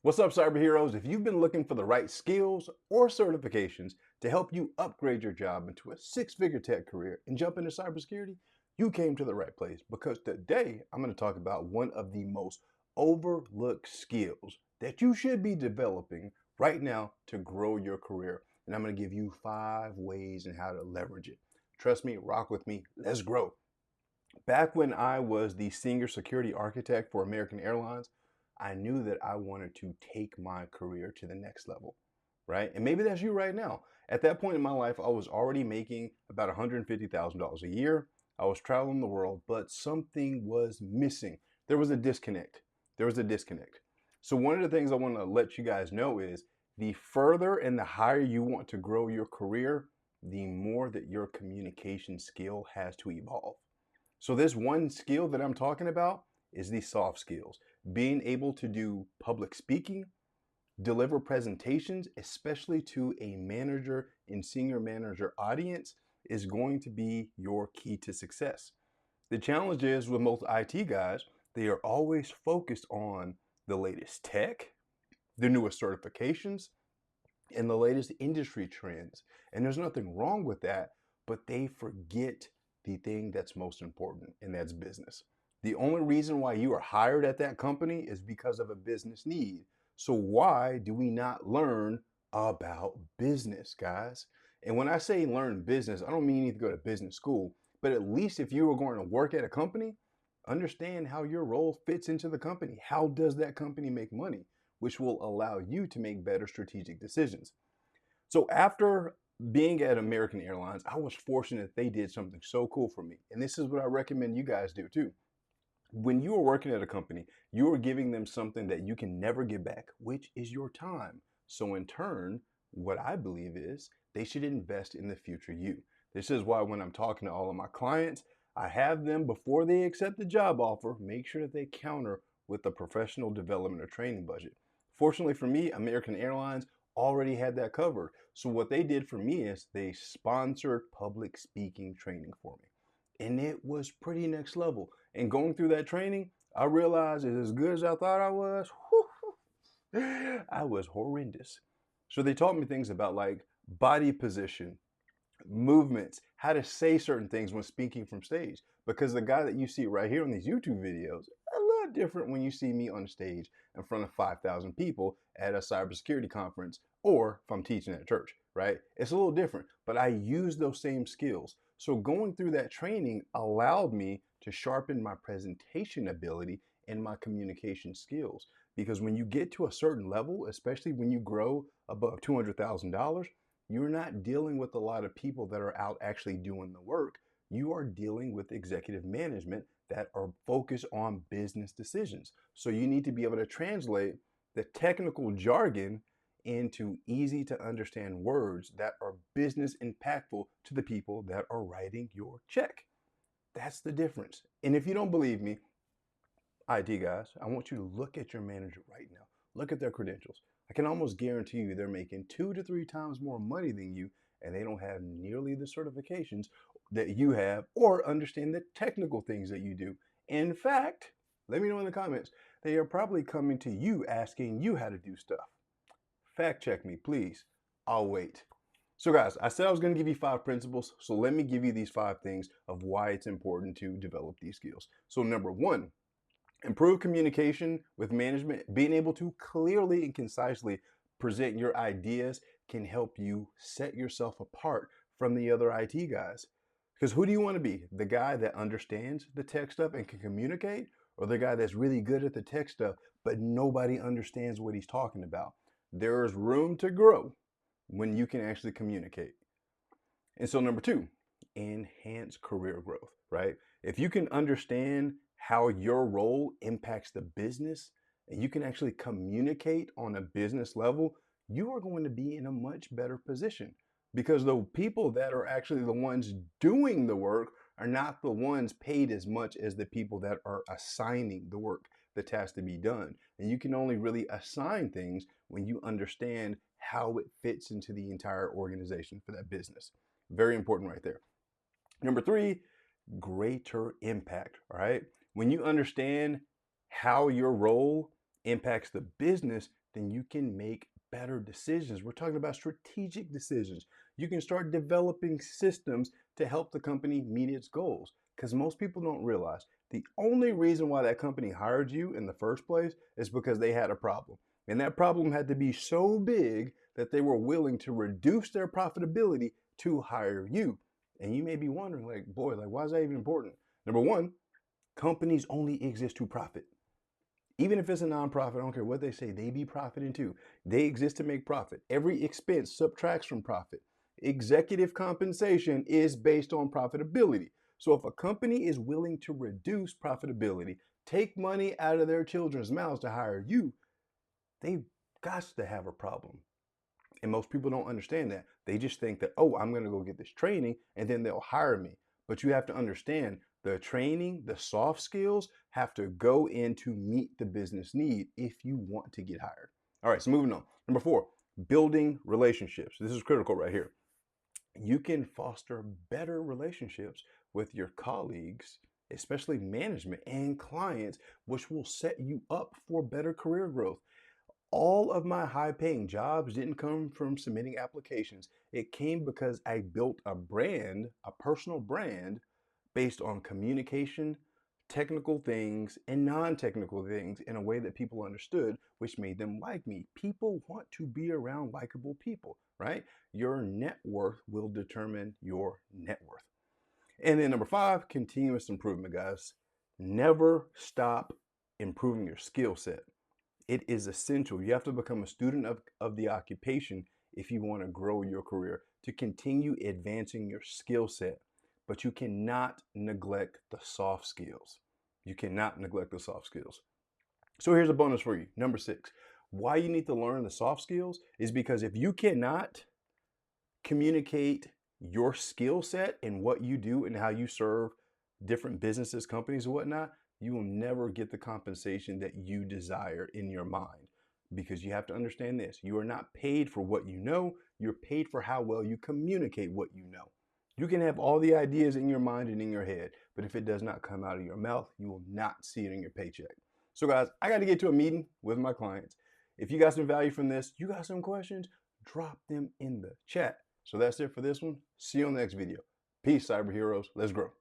What's up, cyber heroes? If you've been looking for the right skills or certifications to help you upgrade your job into a six-figure tech career and jump into cybersecurity, you came to the right place because today I'm going to talk about one of the most overlooked skills that you should be developing right now to grow your career. And I'm going to give you 5 ways and how to leverage it. Trust me, rock with me, let's grow. Back when I was the senior security architect for American Airlines, I knew that I wanted to take my career to the next level, right? And maybe that's you right now. At that point in my life, I was already making about $150,000 a year. I was traveling the world, but something was missing. There was a disconnect. There was a disconnect. So one of the things I want to let you guys know is the further and the higher you want to grow your career, the more that your communication skill has to evolve. So this one skill that I'm talking about is the soft skills. Being able to do public speaking, deliver presentations, especially to a manager and senior manager audience, is going to be your key to success. The challenge is with most IT guys, they are always focused on the latest tech, the newest certifications, and the latest industry trends. And there's nothing wrong with that, but they forget the thing that's most important, and that's business. The only reason why you are hired at that company is because of a business need. So why do we not learn about business, guys? And when I say learn business, I don't mean you need to go to business school, but at least if you are going to work at a company, understand how your role fits into the company. How does that company make money? Which will allow you to make better strategic decisions. So after being at American Airlines, I was fortunate they did something so cool for me. And this is what I recommend you guys do too. When you are working at a company, you are giving them something that you can never get back, which is your time. So in turn, what I believe is they should invest in the future you. This is why when I'm talking to all of my clients, I have them, before they accept the job offer, make sure that they counter with a professional development or training budget. Fortunately for me, American Airlines already had that covered. So what they did for me is they sponsored public speaking training for me. And it was pretty next level. And going through that training, I realized it's as good as I thought I was. I was horrendous. So they taught me things about like body position, movements, how to say certain things when speaking from stage. Because the guy that you see right here on these YouTube videos, a lot different when you see me on stage in front of 5,000 people at a cybersecurity conference, or if I'm teaching at church, right? It's a little different, but I use those same skills. So going through that training allowed me to sharpen my presentation ability and my communication skills. Because when you get to a certain level, especially when you grow above $200,000, you're not dealing with a lot of people that are out actually doing the work. You are dealing with executive management that are focused on business decisions. So you need to be able to translate the technical jargon into easy to understand words that are business impactful to the people that are writing your check. That's the difference. And if you don't believe me, IT guys, I want you to look at your manager right now. Look at their credentials. I can almost guarantee you they're making 2 to 3 times more money than you, and they don't have nearly the certifications that you have or understand the technical things that you do. In fact, let me know in the comments, they are probably coming to you asking you how to do stuff. Fact check me, please. I'll wait. So guys, I said I was going to give you 5 principles, so let me give you these 5 things of why it's important to develop these skills. So number 1, improve communication with management. Being able to clearly and concisely present your ideas can help you set yourself apart from the other IT guys. Because who do you want to be? The guy that understands the tech stuff and can communicate, or the guy that's really good at the tech stuff, but nobody understands what he's talking about? There is room to grow when you can actually communicate. And so number 2, enhance career growth, right? If you can understand how your role impacts the business and you can actually communicate on a business level, you are going to be in a much better position, because the people that are actually the ones doing the work are not the ones paid as much as the people that are assigning the work that has to be done. And you can only really assign things when you understand how it fits into the entire organization for that business. Very important right there. Number 3, greater impact, all right? When you understand how your role impacts the business, then you can make better decisions. We're talking about strategic decisions. You can start developing systems to help the company meet its goals. Because most people don't realize the only reason why that company hired you in the first place is because they had a problem. And that problem had to be so big that they were willing to reduce their profitability to hire you. And you may be wondering, like, boy, like, why is that even important? Number one, companies only exist to profit. Even if it's a nonprofit, I don't care what they say, they be profiting too. They exist to make profit. Every expense subtracts from profit. Executive compensation is based on profitability. So if a company is willing to reduce profitability, take money out of their children's mouths to hire you, they've got to have a problem. And most people don't understand that. They just think that, oh, I'm going to go get this training and then they'll hire me. But you have to understand the training, the soft skills have to go in to meet the business need if you want to get hired. All right, so moving on. Number 4, building relationships. This is critical right here. You can foster better relationships with your colleagues, especially management and clients, which will set you up for better career growth. All of my high paying jobs didn't come from submitting applications. It came because I built a brand, a personal brand based on communication, technical things, and non technical things in a way that people understood, which made them like me. People want to be around likable people, right? Your net worth will determine your net worth. And then number 5, continuous improvement, guys. Never stop improving your skill set. It is essential. You have to become a student of the occupation if you want to grow your career, to continue advancing your skill set. But you cannot neglect the soft skills. You cannot neglect the soft skills. So here's a bonus for you. Number 6, why you need to learn the soft skills is because if you cannot communicate your skill set and what you do and how you serve different businesses, companies, and whatnot, you will never get the compensation that you desire in your mind. Because you have to understand this, you are not paid for what you know, you're paid for how well you communicate what you know. You can have all the ideas in your mind and in your head, but if it does not come out of your mouth, you will not see it in your paycheck. So guys, I got to get to a meeting with my clients. If you got some value from this, you got some questions, drop them in the chat. So that's it for this one. See you on the next video. Peace, cyber heroes. Let's grow.